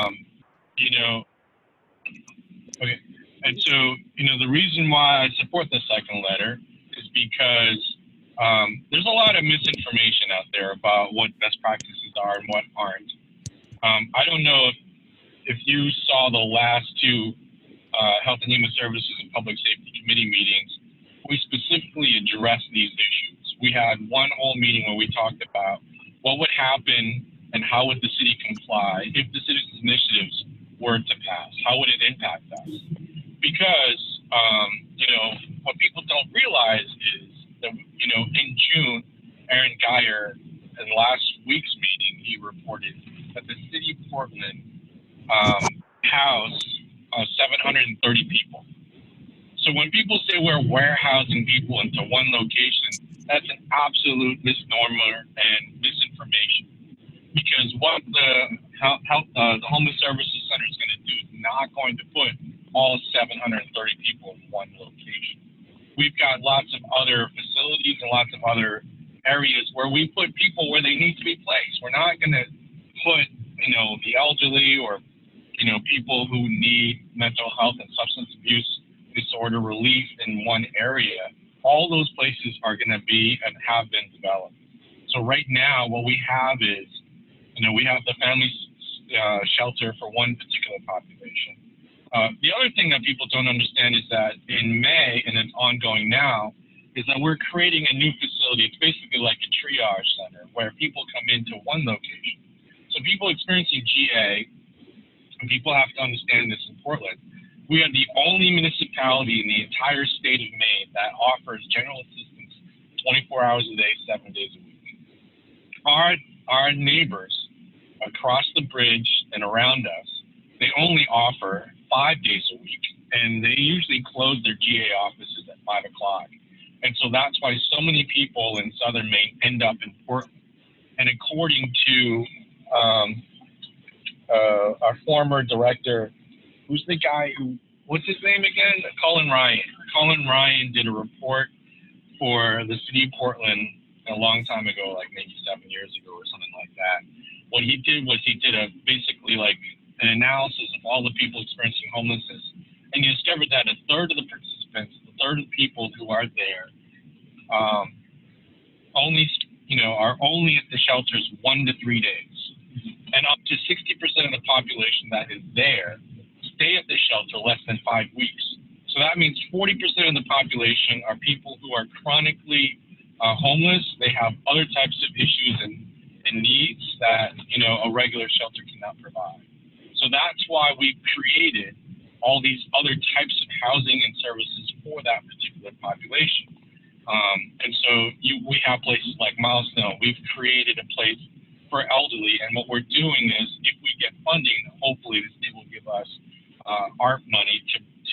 You know, okay. And so, the reason why I support the second letter is because there's a lot of misinformation out there about what best practices are and what aren't. I don't know if you saw the last two Health and Human Services and Public Safety Committee meetings. We specifically addressed these issues. We had one whole meeting where we talked about what would happen and how would the city comply if the citizens' initiatives were to pass. How would it impact us? Because, what people don't realize is that, in June, Aaron Geyer, in last week's meeting, he reported that the city of Portland housed 730 people. So when people say we're warehousing people into one location, that's an absolute misnomer and misinformation. Because what the Homeless Services Center is going to do is not going to put all 730 people in one location. We've got lots of other facilities and lots of other areas where we put people where they need to be placed. We're not going to put, the elderly or, people who need mental health and substance abuse disorder relief in one area. All those places are going to be and have been developed. So right now, what we have is, we have the family shelter for one particular population. The other thing that people don't understand is that in May, and it's ongoing now, is that we're creating a new facility. It's basically like a triage center where people come into one location. So people experiencing GA, and people have to understand this in Portland, we are the only municipality in the entire state of Maine that offers general assistance 24 hours a day, 7 days a week. Our neighbors across the bridge and around us, they only offer 5 days a week, and they usually close their GA offices at 5 o'clock. And so that's why so many people in southern Maine end up in Portland. And according to our former director, who's the guy who, what's his name again? Colin Ryan. Colin Ryan did a report for the city of Portland a long time ago, like maybe 7 years ago or something like that. What he did was he did basically like an analysis of all the people experiencing homelessness, and he discovered that a third of the participants, a third of the people who are there, are only at the shelters 1 to 3 days, and up to 60% of the population that is there stay at the shelter less than 5 weeks. So that means 40% of the population are people who are chronically homeless. They have other types of issues and needs that a regular shelter cannot provide. So that's why we've created all these other types of housing and services for that particular population. And so we have places like Milestone. We've created a place for elderly, and what we're doing is, if we get funding, hopefully the state will give us ARP money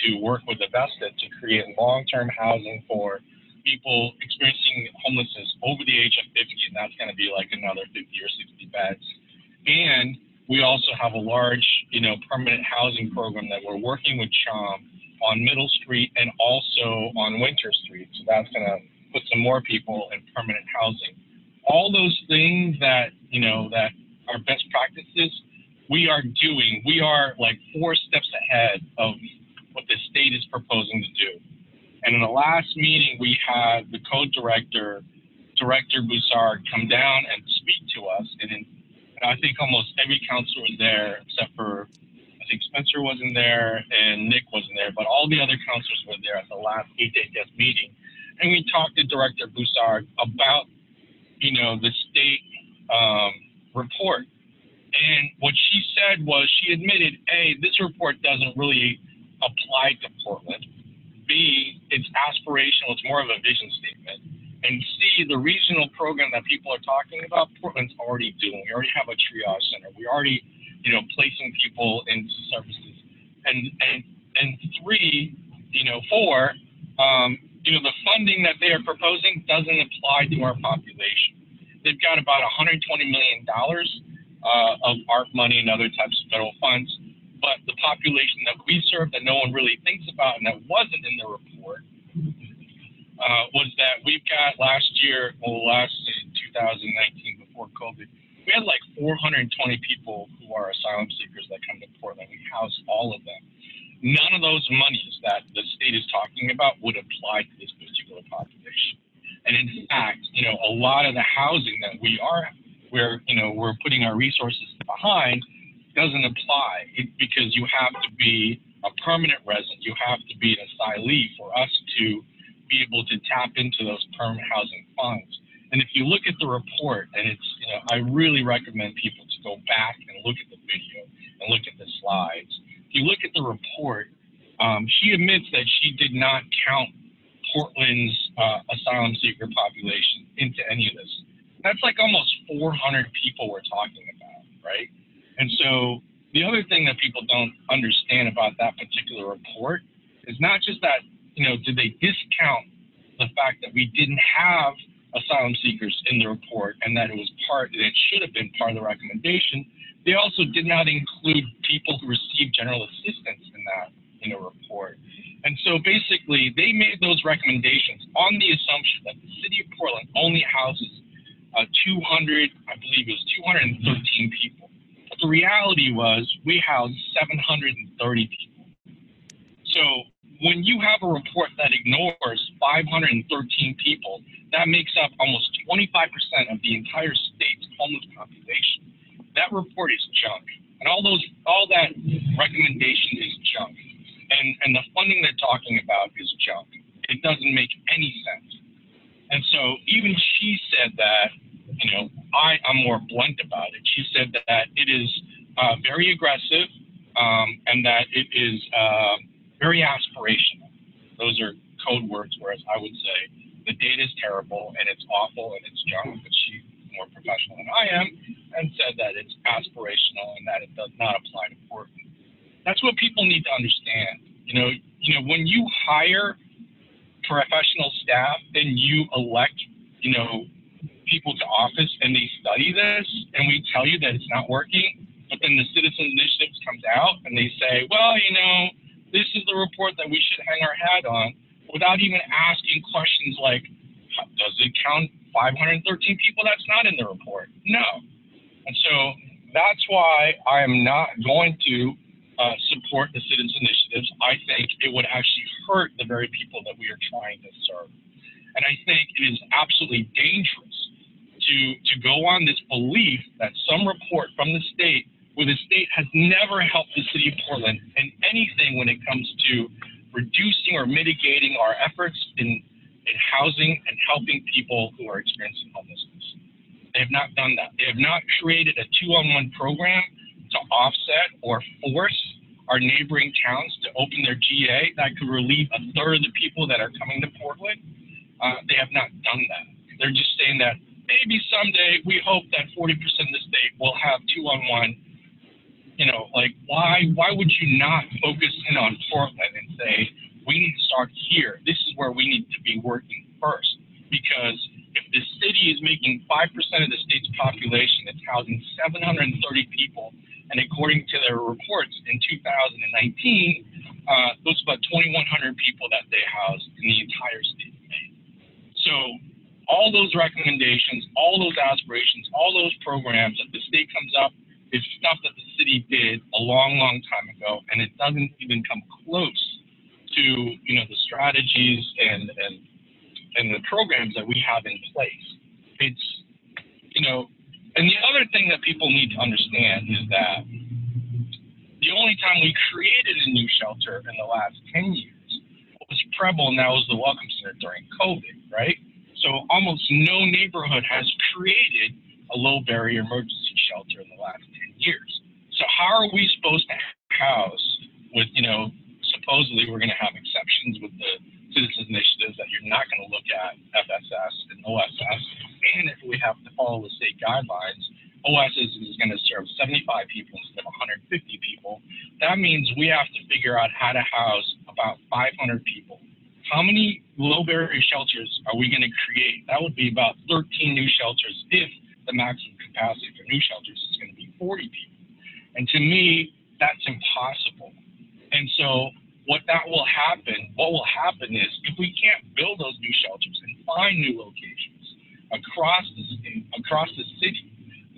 to work with Avesta to create long-term housing for people experiencing homelessness over the age of 50, and that's going to be like another 50 or 60 beds. And we also have a large, permanent housing program that we're working with CHOM on Middle Street and also on Winter Street. So that's going to put some more people in permanent housing. All those things that, that are best practices, we are doing. We are like 4 steps ahead of what the state is proposing to do. And in the last meeting, we had the code director, Director Boussard, come down and speak to us. And I think almost every counselor was there, except for, I think Spencer wasn't there and Nick wasn't there, but all the other counselors were there at the last HHS meeting. And we talked to Director Boussard about, the state report. And what she said was, she admitted, A, this report doesn't really apply to Portland. B, it's aspirational, it's more of a vision statement. And C, the regional program that people are talking about, Portland's already doing. We already have a triage center. We already, placing people into services. And 3, 4, the funding that they are proposing doesn't apply to our population. They've got about $120 million of ARP money and other types of federal funds, but the population that we serve that no one really thinks about and that wasn't in the report was that we've got last in 2019 before COVID, We had like 420 people who are asylum seekers that come to Portland. We house all of them. None of those monies that the state is talking about would apply to this particular population. And in fact, a lot of the housing that we're putting our resources behind doesn't apply because you have to be a permanent resident. You have to be an asylee for us to be able to tap into those permanent housing funds. And if you look at the report, and it's, I really recommend people to go back and look at the video and look at the slides. If you look at the report, she admits that she did not count Portland's asylum seeker population into any of this. That's like almost 400 people we're talking about, right? And so the other thing that people don't understand about that particular report is not just that, did they discount the fact that we didn't have asylum seekers in the report and that it should have been part of the recommendation. They also did not include people who received general assistance in that report. And so basically they made those recommendations on the assumption that the city of Portland only houses 213 people. But the reality was we housed 730 people. So when you have a report that ignores 513 people, that makes up almost 25% of the entire state's homeless population. That report is junk, and all that recommendation is junk, and the funding they're talking about is junk. It doesn't make any sense. And so even she said that, I'm more blunt about it. She said that it is very aggressive, and that it is very aspirational. Those are code words, whereas I would say the data is terrible and it's awful and it's junk, but she's more professional than I am and said that it's aspirational and that it does not apply to Portland. That's what people need to understand. When you hire professional staff and you elect, people to office and they study this and we tell you that it's not working, but then the Citizen Initiative comes out and they say, well, this is the report that we should hang our hat on, without even asking questions like, does it count 513 people? That's not in the report. No. And so that's why I am not going to support the Citizen Initiatives. I think it would actually hurt the very people that we are trying to serve. And I think it is absolutely dangerous to go on this belief that some report from the state, where the state has never helped the city of Portland in anything when it comes to reducing or mitigating our efforts in housing and helping people who are experiencing homelessness. They have not done that. They have not created a 2-on-1 program to offset or force our neighboring towns to open their GA that could relieve a third of the people that are coming to Portland. They have not done that. They're just saying that maybe someday we hope that 40% of the state will have 2-on-1. Why would you not focus in on Portland and say, we need to start here. This is where we need to be working first. Because if the city is making 5% of the state's population, it's housing 730 people, and according to their reports in 2019, those about 2,100 people that they housed in the entire state of Maine. So all those recommendations, all those aspirations, all those programs that the state comes up is stuff that the city did a long, long time ago, and it doesn't even come close to the strategies and the programs that we have in place. It's and the other thing that people need to understand is that the only time we created a new shelter in the last 10 years was Preble, and that was the Welcome Center during COVID, right? So almost no neighborhood has created a low barrier emergency shelter in the last 10 years. So how are we supposed to house with, supposedly we're going to have exceptions with the Citizen Initiatives that you're not going to look at FSS and OSS. And if we have to follow the state guidelines, OSS is going to serve 75 people instead of 150 people. That means we have to figure out how to house about 500 people. How many low barrier shelters are we going to create? That would be about 13 new shelters if the maximum capacity for new shelters is going to be 40 people. And to me, that's impossible. And so what will happen is if we can't build those new shelters and find new locations across the state, across the city,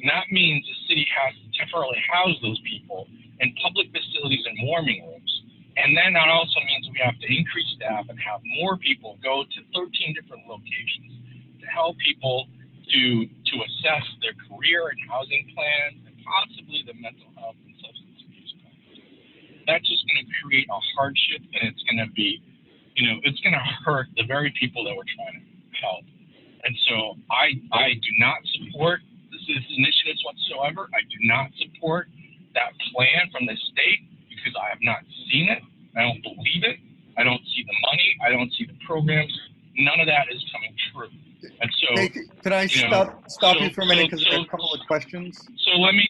And that means the city has to temporarily house those people in public facilities and warming rooms. And then that also means we have to increase staff and have more people go to 13 different locations to help people to assess their career and housing plans and possibly the mental health and substance abuse plans. That's just going to create a hardship, and it's going to be, it's going to hurt the very people that we're trying to help. And so I do not support the citizen initiatives whatsoever. I do not support that plan from the state because I have not seen it. I don't believe it. I don't see the money. I don't see the programs. None of that is coming true. And so, hey, can I stop you for a minute because I have a couple of questions? So let me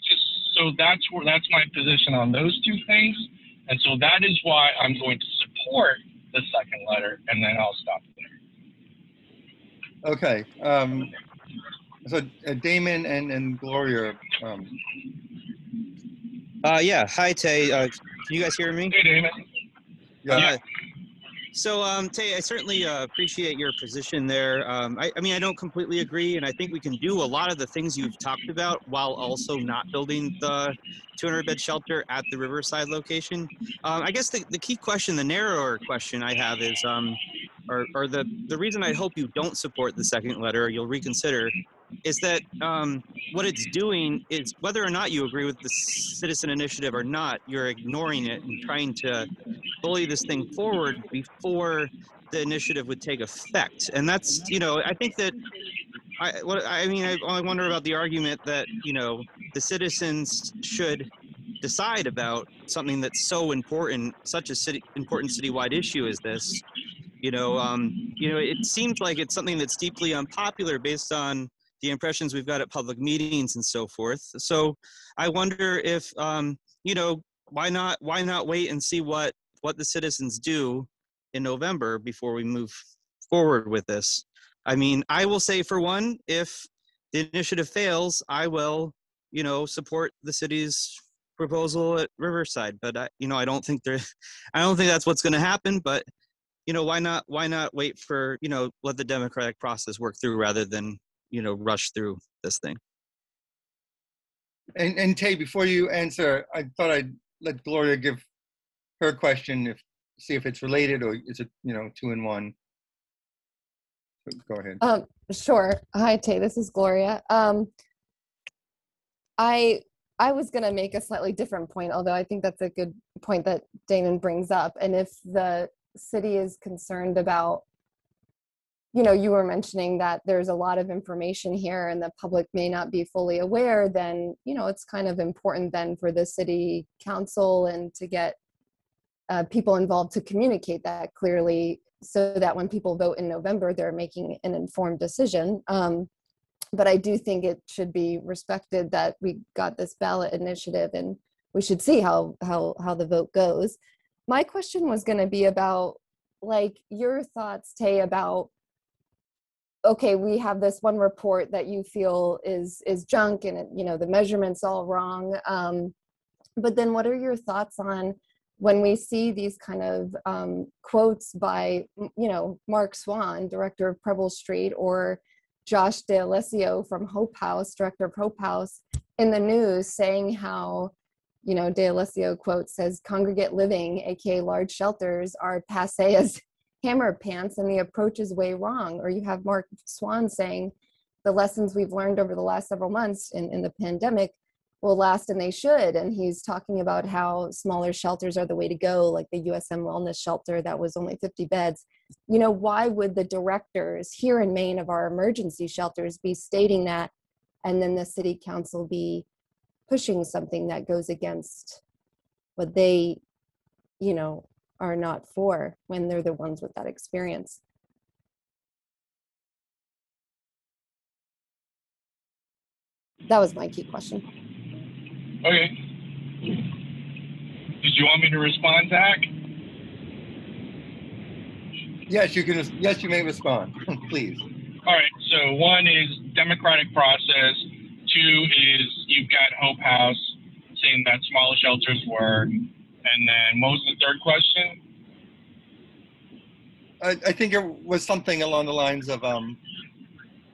that's my position on those two things. And so that is why I'm going to support the second letter, and then I'll stop there. Okay. So Damon and Gloria. Yeah. Hi, Tae. Can you guys hear me? Hey, Damon. Yeah. So, Tae, I certainly appreciate your position there. I mean, I don't completely agree, and I think we can do a lot of the things you've talked about while also not building the 200-bed shelter at the Riverside location. I guess the key question, the narrower question I have is, or the reason I hope you don't support the second letter, or you'll reconsider, is that what it's doing is, whether or not you agree with the citizen initiative or not, you're ignoring it and trying to bully this thing forward before the initiative would take effect. And that's, I think that, I wonder about the argument that, the citizens should decide about something that's so important, such a important citywide issue as this. It seems like it's something that's deeply unpopular based on the impressions we've got at public meetings and so forth. So I wonder if, why not wait and see what the citizens do in November before we move forward with this. I mean, I will say, for one, if the initiative fails, I will, support the city's proposal at Riverside. But I don't think that's what's going to happen. But why not wait for let the democratic process work through rather than rush through this thing. And Tae, before you answer, I thought I'd let Gloria give her question, see if it's related, or is it two in one? So go ahead. Sure. Hi, Tae. This is Gloria. I was going to make a slightly different point, although I think that's a good point that Damon brings up. And if the city is concerned about, you were mentioning that there's a lot of information here and the public may not be fully aware, then, it's kind of important then for the city council and to get people involved to communicate that clearly so that when people vote in November, they're making an informed decision. But I do think it should be respected that we got this ballot initiative and we should see how the vote goes. My question was going to be about your thoughts, Tae, about, okay, we have this one report that you feel is junk and the measurement's all wrong. But then what are your thoughts on when we see these kind of quotes by, Mark Swan, director of Preble Street, or Josh D'Alessio from Hope House, director of Hope House, in the news saying how, D'Alessio quote says, congregate living, aka large shelters, are passe as hammer pants and the approach is way wrong. Or you have Mark Swan saying the lessons we've learned over the last several months in the pandemic will last, and they should. And he's talking about how smaller shelters are the way to go, like the USM Wellness Shelter that was only 50 beds. Why would the directors here in Maine of our emergency shelters be stating that, and then the city council be pushing something that goes against what they, are not for, when they're the ones with that experience? That was my key question. Okay. Did you want me to respond, Zach? Yes, you can. Yes, you may respond, please. All right. So one is democratic process. Two is you've got Hope House saying that smaller shelters work. And then what was the third question? I think it was something along the lines of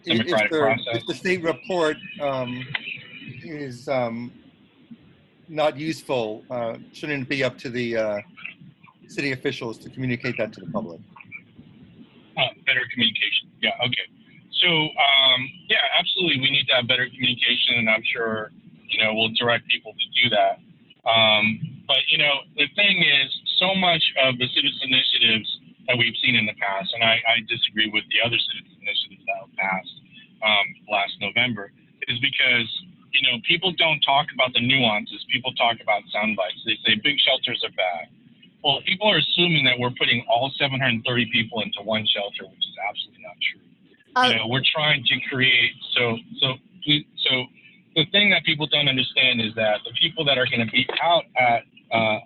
democratic process. if the state report is not useful, shouldn't it be up to the city officials to communicate that to the public? Better communication. Yeah. Okay. So yeah, absolutely, we need to have better communication, and I'm sure we'll direct people to do that. But the thing is, so much of the citizen initiatives that we've seen in the past, and I disagree with the other citizen initiatives that were passed last November, is because people don't talk about the nuances. People talk about sound bites. They say big shelters are bad. Well, people are assuming that we're putting all 730 people into one shelter, which is absolutely not true. We're trying to create so the thing that people don't understand is that the people that are going to be out at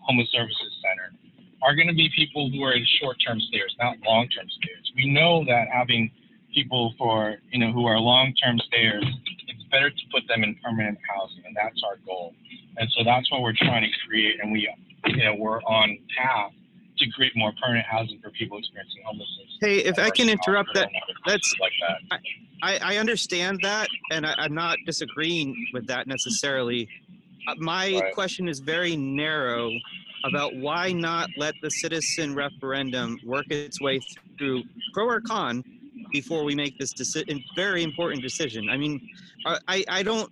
Homeless Services Center are going to be people who are in short-term stayers, not long-term stayers. We know that having people for who are long-term stayers, it's better to put them in permanent housing, and that's our goal. And so that's what we're trying to create, and we're on path to create more permanent housing for people experiencing homelessness. Hey, if I can interrupt that, that's like that. I understand that, and I'm not disagreeing with that necessarily. My question is very narrow about why not let the citizen referendum work its way through, pro or con, before we make this very important decision. I mean, I don't.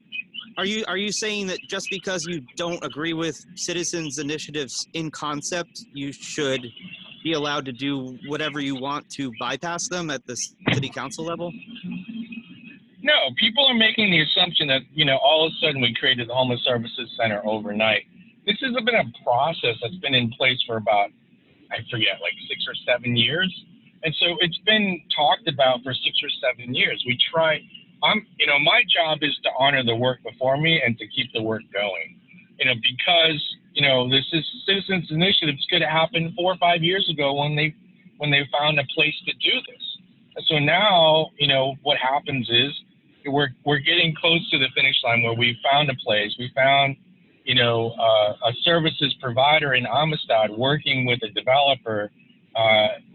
Are you saying that just because you don't agree with citizens' initiatives in concept, you should be allowed to do whatever you want to bypass them at the city council level? No, people are making the assumption that, all of a sudden we created the Homeless Services Center overnight. This has been a process that's been in place for about, I forget, like 6 or 7 years. And so it's been talked about for 6 or 7 years. We try, my job is to honor the work before me and to keep the work going. Because, this is citizens initiatives could have happened 4 or 5 years ago when they found a place to do this. And so now, what happens is we're getting close to the finish line where we found a place. We found, a services provider in Amistad working with a developer,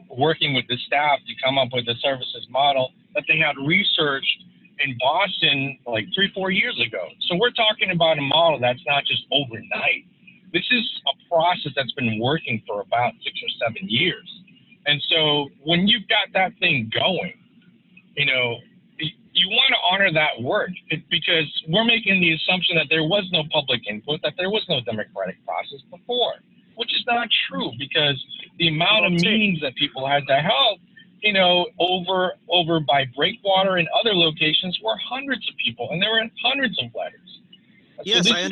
working with the staff to come up with a services model that they had researched in Boston like 3 or 4 years ago. So we're talking about a model that's not just overnight. This is a process that's been working for about 6 or 7 years. And so when you've got that thing going, you want to honor that work because we're making the assumption that there was no public input, that there was no democratic process before, which is not true because the amount of meetings that people had to help, over by Breakwater and other locations were hundreds of people, and there were hundreds of letters. Yes, so I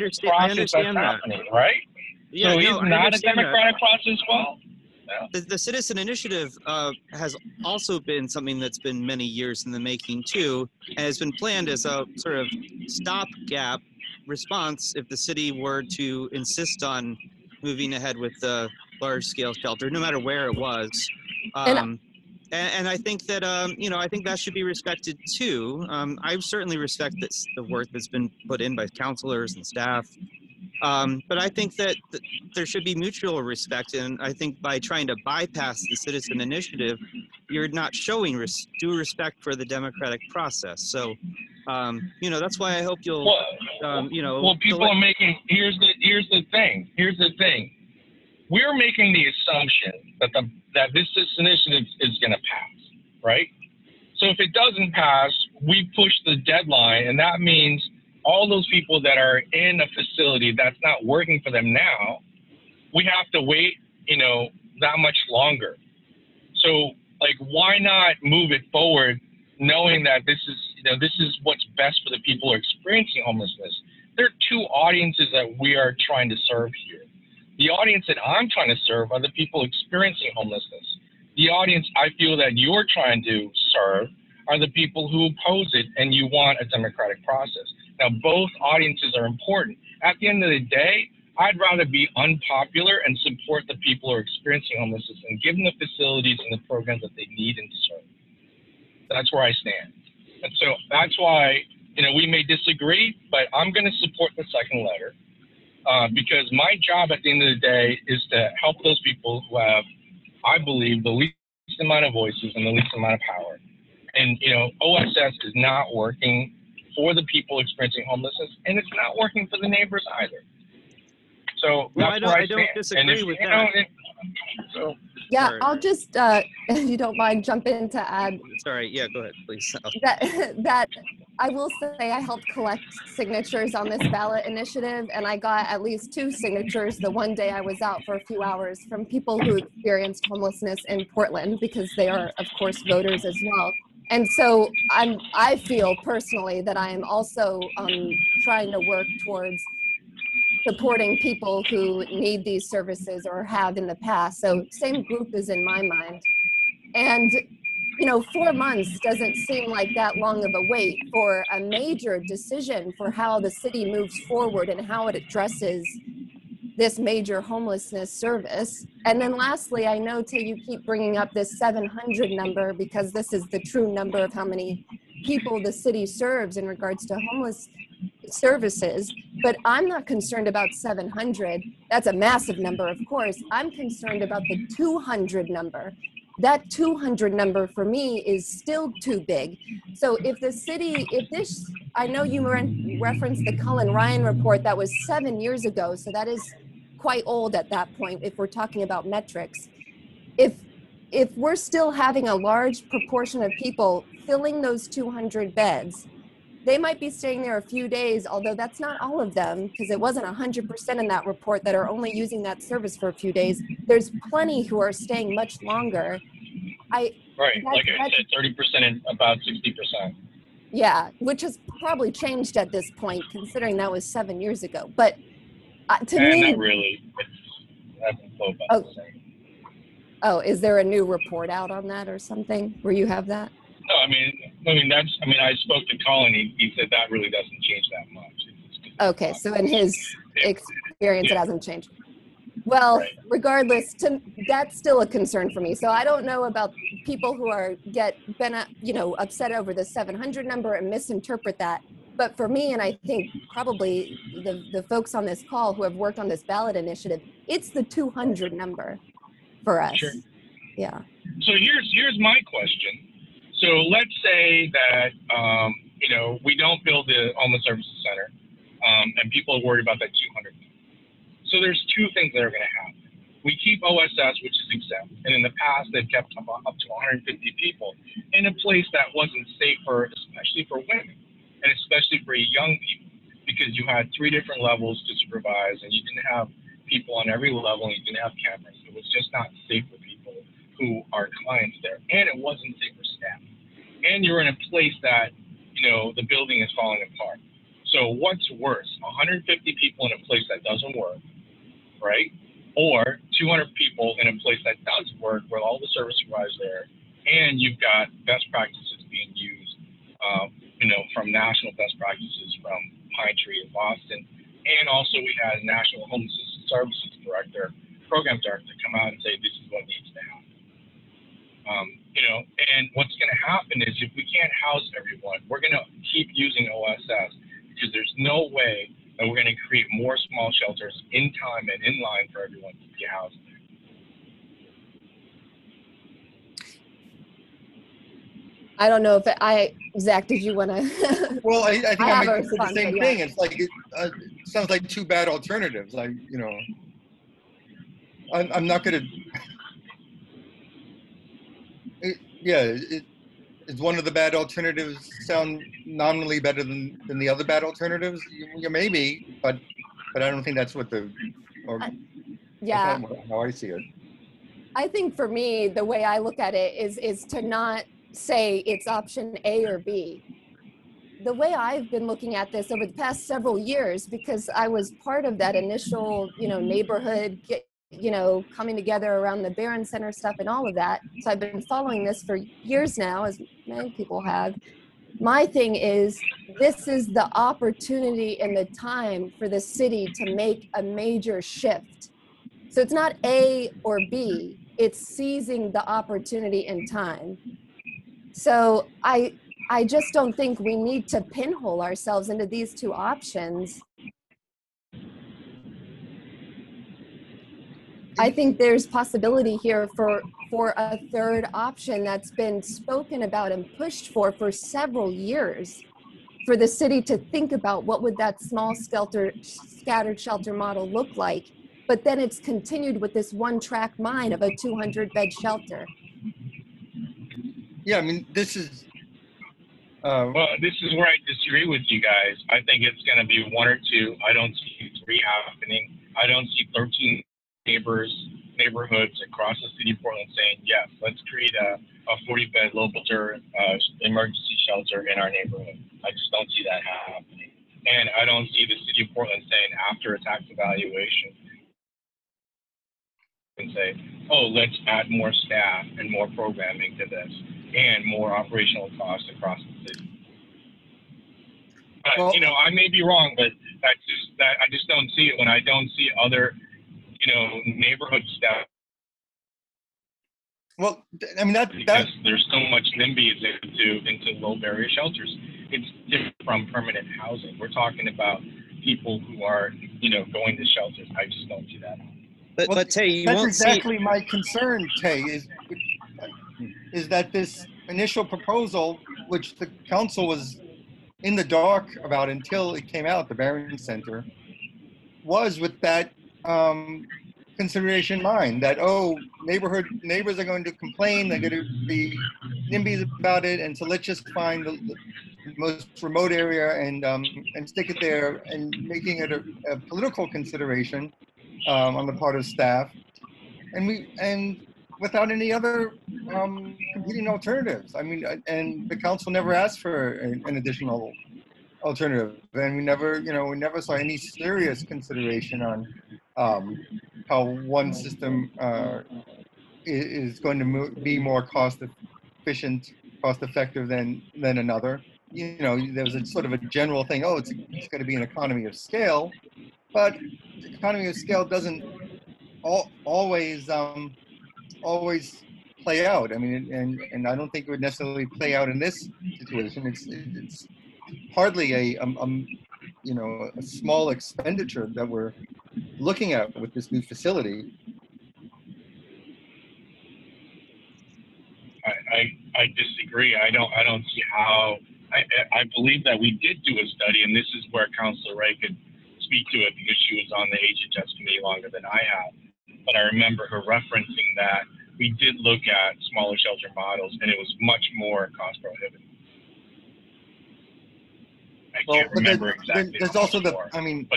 understand that. Right? Yeah, so no, is not a democratic process well? No. The citizen initiative has also been something that's been many years in the making too, and has been planned as a sort of stopgap response if the city were to insist on moving ahead with the large-scale shelter, no matter where it was. And I think that I think that should be respected too. I certainly respect the work that's been put in by counselors and staff. But I think that there should be mutual respect, and I think by trying to bypass the citizen initiative, you're not showing due respect for the democratic process. So, that's why I hope you'll, Well, people are making. Here's the thing. We're making the assumption that this initiative is going to pass, right? So if it doesn't pass, we push the deadline, and that means all those people that are in a facility that's not working for them now, we have to wait, that much longer. So, why not move it forward, knowing that this is what's best for the people who are experiencing homelessness? There are two audiences that we are trying to serve here. The audience that I'm trying to serve are the people experiencing homelessness. The audience I feel that you're trying to serve are the people who oppose it and you want a democratic process. Now, both audiences are important. At the end of the day, I'd rather be unpopular and support the people who are experiencing homelessness and give them the facilities and the programs that they need and deserve. That's where I stand. And so that's why, we may disagree, but I'm going to support the second letter because my job at the end of the day is to help those people who have, I believe, the least amount of voices and the least amount of power. And, OSS is not working for the people experiencing homelessness, and it's not working for the neighbors either. So Well, that's I don't disagree with that. So Yeah, Sorry. I'll just, if you don't mind, jump in to add Sorry, yeah, go ahead, please. that I will say I helped collect signatures on this ballot initiative, and I got at least 2 signatures the one day I was out for a few hours from people who experienced homelessness in Portland, because they are, of course, voters as well. And so I feel personally that I am also trying to work towards supporting people who need these services or have in the past. So same group is in my mind. And, you know, 4 months doesn't seem like that long of a wait for a major decision for how the city moves forward and how it addresses this major homelessness service. And then lastly, I know, Tae, you keep bringing up this 700 number because this is the true number of how many people the city serves in regards to homeless services, but I'm not concerned about 700. That's a massive number, of course. I'm concerned about the 200 number. That 200 number for me is still too big. So if the city, if this, I know you referenced the Cullen Ryan report that was 7 years ago, so that is quite old at that point if we're talking about metrics. If we're still having a large proportion of people filling those 200 beds, they might be staying there a few days, although that's not all of them, because it wasn't 100% in that report that are only using that service for a few days. There's plenty who are staying much longer. Like I said, 30% and about 60%. Yeah, which has probably changed at this point, considering that was 7 years ago. But to me, not really. Oh, is there a new report out on that or something where you have that? No, I mean I spoke to Colin. He said that really doesn't change that much. Okay, so in his experience, it hasn't changed. Well, regardless, that's still a concern for me. So I don't know about people who are upset over the 700 number and misinterpret that. But for me, and I think probably the folks on this call who have worked on this ballot initiative, it's the 200 number for us. Sure. Yeah. So here's my question. So let's say that, we don't build the homeless services center, and people are worried about that 200. So there's 2 things that are going to happen. We keep OSS, which is exempt, and in the past they've kept up to 150 people in a place that wasn't safer, especially for women, and especially for young people, because you had 3 different levels to supervise, and you didn't have people on every level, and you didn't have cameras. It was just not safe for people who are clients there, and it wasn't safe for staff. And you're in a place that, the building is falling apart. So what's worse, 150 people in a place that doesn't work, right? Or 200 people in a place that does work with all the service providers there, and you've got best practices being used, from national best practices from Pine Tree in Boston. And also we had a National Homeless Services Program Director come out and say, this is what needs to happen. And what's going to happen is if we can't house everyone, we're going to keep using OSS because there's no way that we're going to create more small shelters in time and in line for everyone to be housed there. I don't know if Zach, did you want to? Well, I think I might say the same thing. It's like, it sounds like 2 bad alternatives. I'm not going to. Is one of the bad alternatives sound nominally better than the other bad alternatives? Yeah, maybe, but I don't think that's what how I see it. I think for me, the way I look at it is to not say it's option A or B. The way I've been looking at this over the past several years, because I was part of that initial, neighborhood coming together around the Barron Center stuff and all of that. So I've been following this for years now, as many people have. My thing is, this is the opportunity and the time for the city to make a major shift. So it's not A or B, it's seizing the opportunity in time. So I just don't think we need to pinhole ourselves into these 2 options. I think there's possibility here for a 3rd option that's been spoken about and pushed for several years. for the city to think about what would that small scattered shelter model look like, but then it's continued with this one-track mind of a 200-bed shelter. Yeah, I mean, this is. Well, this is where I disagree with you guys. I think it's going to be one or two. I don't see three happening. I don't see 13 neighborhoods across the city of Portland saying, yes, let's create a 40-bed low-filter emergency shelter in our neighborhood. I just don't see that happening. And I don't see the city of Portland saying after a tax evaluation and say, oh, let's add more staff and more programming to this and more operational costs across the city. But, Well, you know, I may be wrong, but I just don't see it when I don't see other, you know, neighborhood staff. Well, I mean, Because there's so much NIMBY into low barrier shelters. It's different from permanent housing. We're talking about people who are, you know, going to shelters. I just don't see that. But Tae, you that's won't exactly my concern, Tae, is that this initial proposal, which the council was in the dark about until it came out, the Barron Center, was with that consideration in mind, that, oh, neighbors are going to complain, they're going to be NIMBYs about it, and so let's just find the most remote area and stick it there, and making it a political consideration on the part of staff, and without any other competing alternatives. I mean, and the council never asked for an additional alternative, and we never saw any serious consideration on how one system is going to be more cost effective than another. You know, there was a sort of a general thing, oh, it's going to be an economy of scale, but economy of scale doesn't always play out. I mean, and I don't think it would necessarily play out in this situation. It's hardly a small expenditure that we're looking at with this new facility. I disagree. I don't see how. I believe that we did do a study, and this is where Councilor Ray could speak to it because she was on the HHS committee longer than I have. But I remember her referencing that we did look at smaller shelter models, and it was much more cost prohibitive. I can't remember exactly. There's also but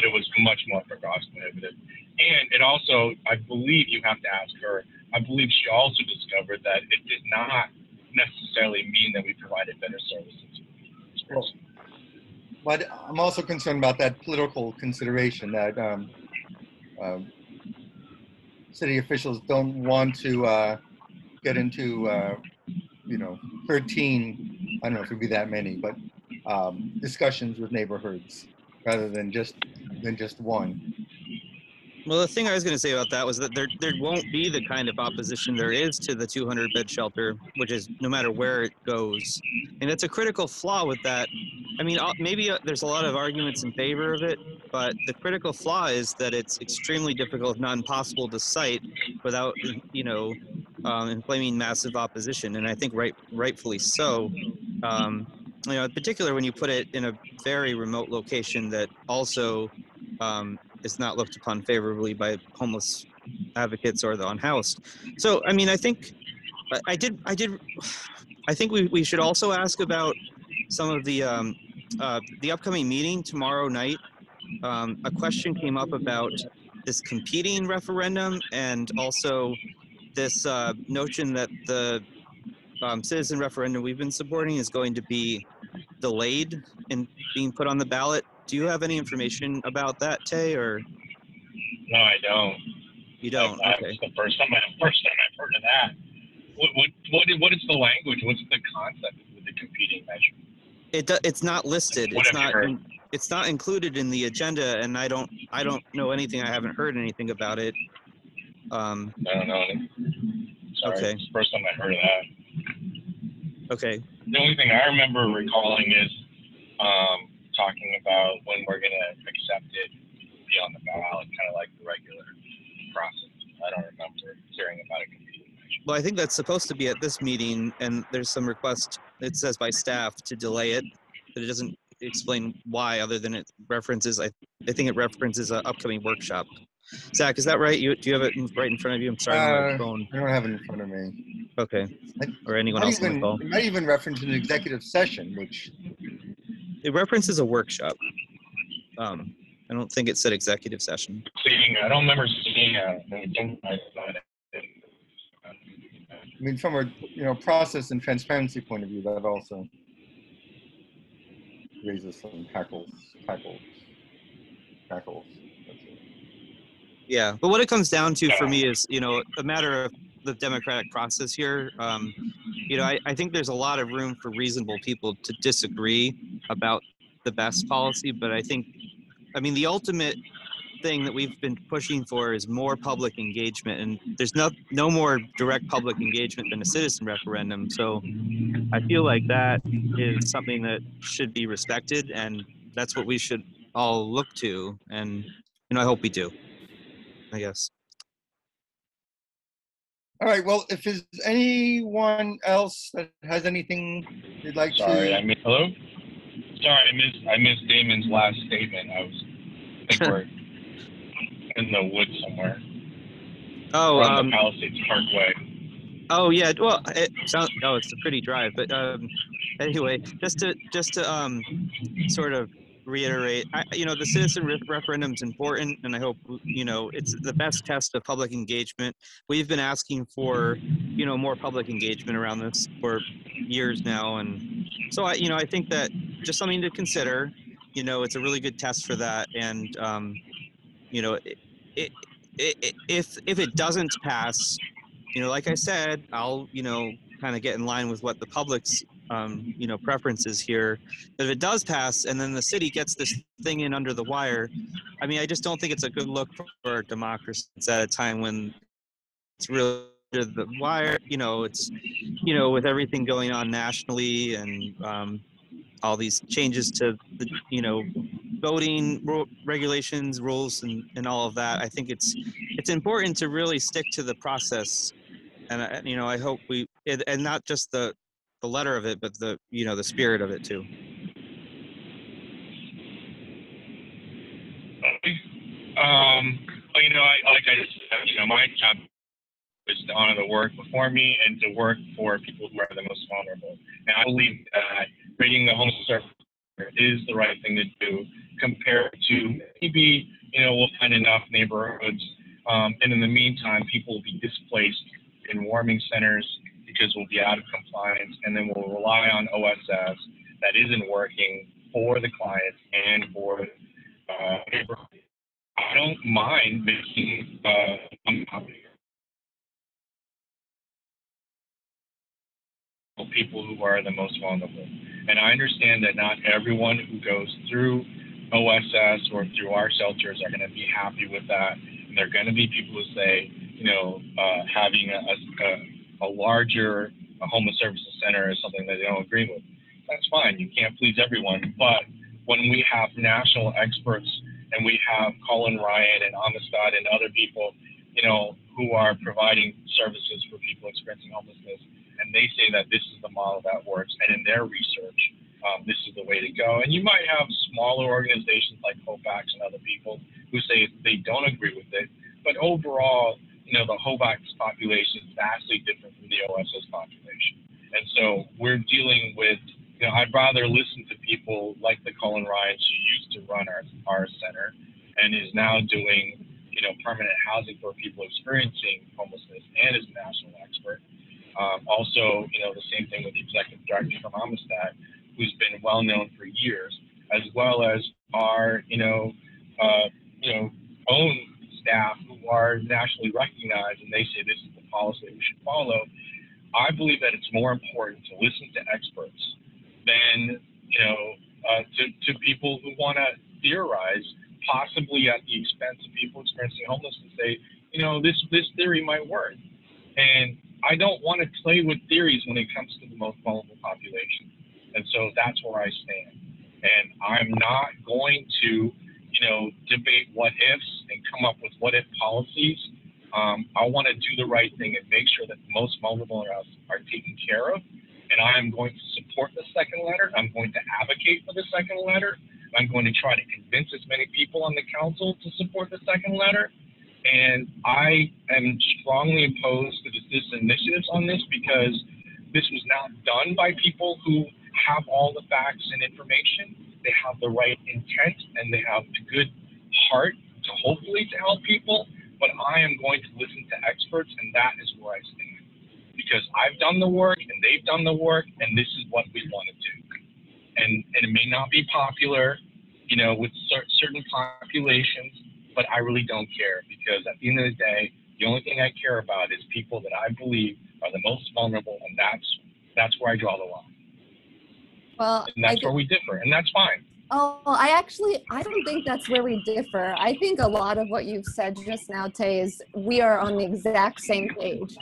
it was much more cost prohibitive. And it also, I believe you have to ask her, I believe she also discovered that it did not necessarily mean that we provided better services. Well, but I'm also concerned about that political consideration that city officials don't want to get into, 13, I don't know if it would be that many, but discussions with neighborhoods rather than just one. Well, the thing I was going to say about that was that there won't be the kind of opposition there is to the 200-bed shelter, which is no matter where it goes. And that's a critical flaw with that. I mean, maybe there's a lot of arguments in favor of it, but the critical flaw is that it's extremely difficult, if not impossible, to cite without, inflaming massive opposition. And I think rightfully so. In particular, when you put it in a very remote location that also is not looked upon favorably by homeless advocates or the unhoused. So, I mean, I think we should also ask about some of the upcoming meeting tomorrow night. A question came up about this competing referendum and also this notion that the citizen referendum we've been supporting is going to be delayed in being put on the ballot. Do you have any information about that, Tae, or? No, I don't. You don't? That's okay. the first time I've heard of that. What is the language? What's the concept with the competing measure? It's not listed. It's not included in the agenda, and I don't know anything. I haven't heard anything about it. I don't know. Sorry, okay. It's the first time I heard of that. Okay. The only thing I remember recalling is talking about when we're going to accept it, be on the ballot, kind of like the regular process. I don't remember hearing about a competing measure. Well, I think that's supposed to be at this meeting, and there's some request, it says by staff, to delay it, but it doesn't explain why, other than it references, I think it references an upcoming workshop. Zach, is that right? Do you have it right in front of you? I'm sorry, I'm on my phone. I don't have it in front of me. Okay. Or anyone Might else on the call. It might even reference an executive session, which It references a workshop. I don't think it said executive session. I don't remember seeing anything. I mean, from a process and transparency point of view, that also raises some hackles. Yeah, but what it comes down to for me is, a matter of the democratic process here. I think there's a lot of room for reasonable people to disagree about the best policy, but the ultimate thing that we've been pushing for is more public engagement, and there's no more direct public engagement than a citizen referendum. So I feel like that is something that should be respected, and that's what we should all look to, and I hope we do, I guess. All right. Well, if there's anyone else that has anything they'd like Sorry, to. Hello. Sorry, I missed Damon's last statement. I think we're in the woods somewhere. Oh, on the Palisades Parkway. Oh yeah. Well, it's a pretty drive, but anyway, just to sort of reiterate, the citizen referendum is important, and I hope it's the best test of public engagement. We've been asking for more public engagement around this for years now, and so I think that just something to consider. It's a really good test for that, and if it doesn't pass, like I said, I'll kind of get in line with what the public's preference is here. But if it does pass and then the city gets this thing in under the wire, I just don't think it's a good look for our democracy. It's at a time when it's really under the wire. It's with everything going on nationally and all these changes to the voting regulations, rules, and all of that. I think it's important to really stick to the process, and I hope and not just the letter of it, but the the spirit of it too. Like I said, my job is to honor the work before me and to work for people who are the most vulnerable. And I believe that rating the homeless is the right thing to do compared to maybe, we'll find enough neighborhoods. And in the meantime, people will be displaced in warming centers because we'll be out of compliance, and then we'll rely on OSS that isn't working for the clients and for neighborhoods. I don't mind making people who are the most vulnerable. And I understand that not everyone who goes through OSS or through our shelters are going to be happy with that. And there are going to be people who say, having a larger homeless services center is something that they don't agree with. That's fine. You can't please everyone. But when we have national experts and we have Colin Ryan and Amistad and other people, who are providing services for people experiencing homelessness, and they say that this is the model that works, and in their research, this is the way to go. And you might have smaller organizations like HOVAX and other people who say they don't agree with it, but overall, the HOVAX population is vastly different from the OSS population. And so we're dealing with, I'd rather listen to people like the Colin Ryans who used to run our center and is now doing, permanent housing for people experiencing homelessness and is a national expert. Also, the same thing with the executive director from Amistad, who's been well known for years, as well as our, own staff who are nationally recognized, and they say this is the policy that we should follow. I believe that it's more important to listen to experts than, to people who want to theorize, possibly at the expense of people experiencing homelessness, say, this theory might work. And I don't want to play with theories when it comes to the most vulnerable population. And so that's where I stand. And I'm not going to, debate what ifs and come up with what if policies. I want to do the right thing and make sure that the most vulnerable are taken care of. and I am going to support the second letter. I'm going to advocate for the second letter. I'm going to try to convince as many people on the council to support the second letter. And I am strongly opposed to the citizen initiatives on this because this was not done by people who have all the facts and information. They have the right intent and they have the good heart to hopefully to help people. But I am going to listen to experts, and that is where I stand. Because I've done the work and they've done the work, and this is what we want to do. And it may not be popular, you know, with certain populations, but I really don't care, because at the end of the day, the only thing I care about is people that I believe are the most vulnerable, and that's where I draw the line. Well, And that's where we differ, and that's fine. Oh, I don't think that's where we differ. I think a lot of what you've said just now, Tae, is we are on the exact same page,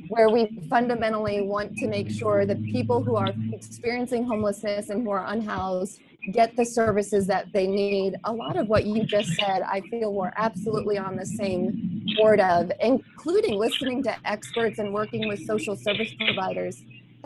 where we fundamentally want to make sure that people who are experiencing homelessness and who are unhoused get the services that they need. A lot of what you just said, I feel we're absolutely on the same board of, including listening to experts and working with social service providers.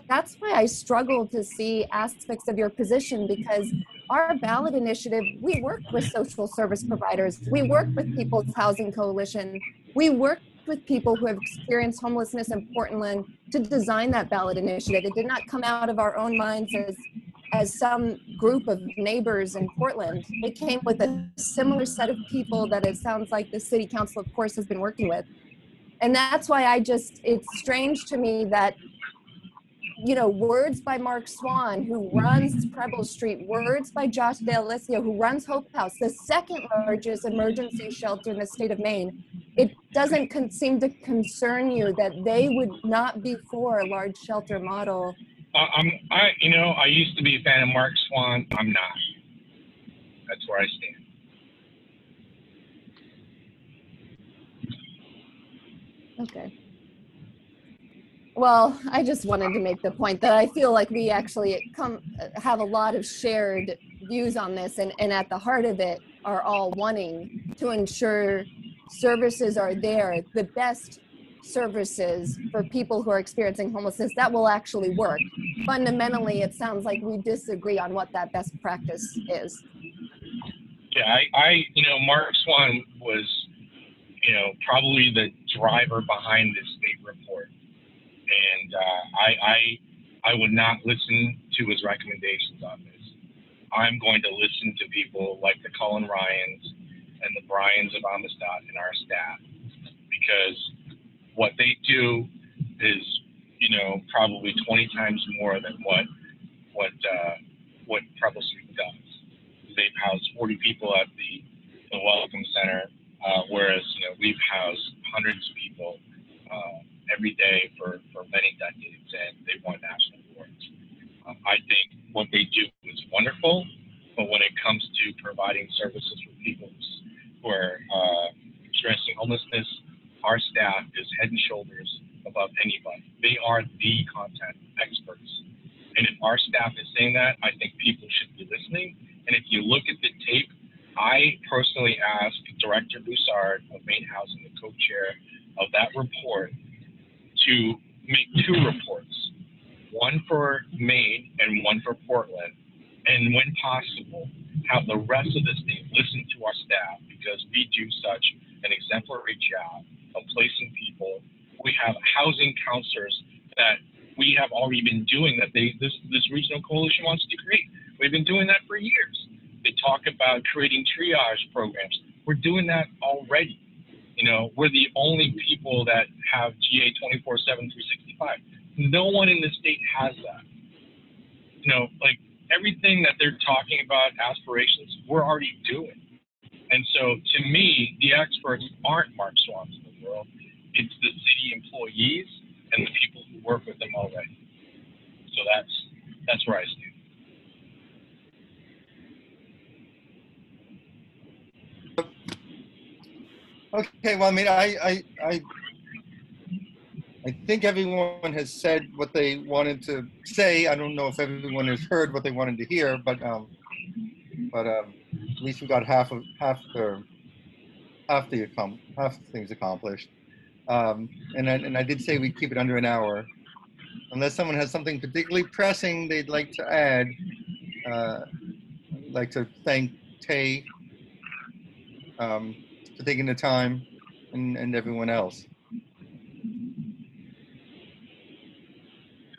That's why I struggle to see aspects of your position, because our ballot initiative, we work with social service providers. We work with People's Housing Coalition. We work with people who have experienced homelessness in Portland to design that ballot initiative. It did not come out of our own minds as some group of neighbors in Portland. It came with a similar set of people that it sounds like the city council, of course, has been working with. And that's why it's strange to me that, you know, words by Mark Swan, who runs Preble Street, words by Josh D'Alessio, who runs Hope House, the second largest emergency shelter in the state of Maine. It doesn't seem to concern you that they would not be for a large shelter model. I used to be a fan of Mark Swan. I'm not. That's where I stand. Okay. Well, I just wanted to make the point that I feel like we actually have a lot of shared views on this, and at the heart of it are all wanting to ensure services are there, the best services for people who are experiencing homelessness that will actually work. Fundamentally, it sounds like we disagree on what that best practice is. Yeah, Mark Swan was, probably the driver behind this state report. And I would not listen to his recommendations on this. I'm going to listen to people like the Cullen Ryans and the Bryans of Amistad and our staff, because what they do is, probably 20 times more than what Preble Street does. They've housed 40 people at the Welcome Center, whereas we've housed hundreds of people every day for many decades, and they've won national awards. I think what they do is wonderful, but when it comes to providing services for people who are experiencing homelessness, our staff is head and shoulders above anybody. They are the content experts. And if our staff is saying that, I think people should be listening. And if you look at the tape, I personally asked Director Broussard of Maine Housing, the co-chair of that report, to make 2 reports, one for Maine and one for Portland, and when possible, have the rest of the state listen to our staff, because we do such an exemplary job of placing people. We have housing counselors that we have already been doing that this regional coalition wants to create. We've been doing that for years. They talk about creating triage programs. We're doing that already. We're the only people that have GA 24/7, 365. No one in the state has that. Like everything that they're talking about, aspirations, we're already doing. And so to me, the experts aren't Mark Swans of the world. It's the city employees and the people who work with them already. So that's where I stand. Okay, well, I mean, I think everyone has said what they wanted to say. I don't know if everyone has heard what they wanted to hear, but at least we got half the things accomplished. And I did say we keep it under an hour. unless someone has something particularly pressing they'd like to add, I'd like to thank Tae for taking the time and everyone else.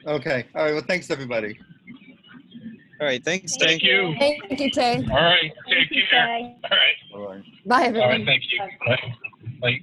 Okay. All right. Well, thanks, everybody. All right, thanks, Tae. Thank you. Thank you, Tae. All right. Take care. All right. All right. Bye, All everyone. right. Thank you. Bye. Bye.